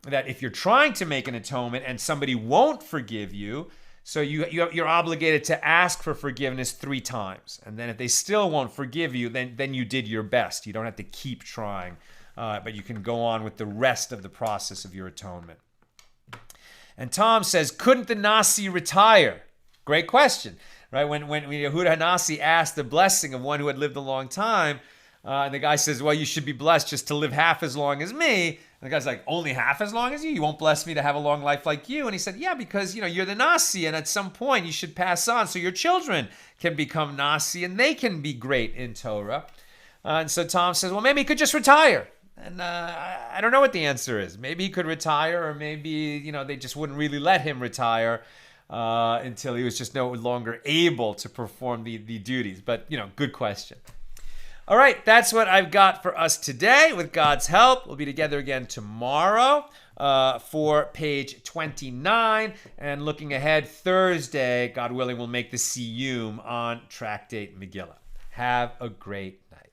that if you're trying to make an atonement and somebody won't forgive you, so you're obligated to ask for forgiveness 3 times. And then if they still won't forgive you, then you did your best. You don't have to keep trying, but you can go on with the rest of the process of your atonement. And Tom says, couldn't the Nasi retire? Great question, right? When Yehuda Hanasi asked the blessing of one who had lived a long time, and the guy says, well, you should be blessed just to live half as long as me. And the guy's like, only half as long as you? You won't bless me to have a long life like you? And he said, yeah, because, you're the Nasi, and at some point you should pass on so your children can become Nasi, and they can be great in Torah. And so Tom says, well, maybe he could just retire. And I don't know what the answer is. Maybe he could retire, or maybe, they just wouldn't really let him retire until he was just no longer able to perform the duties. But, good question. All right, that's what I've got for us today. With God's help, we'll be together again tomorrow for page 29. And looking ahead, Thursday, God willing, we'll make the Siyum on Tractate Megillah. Have a great night.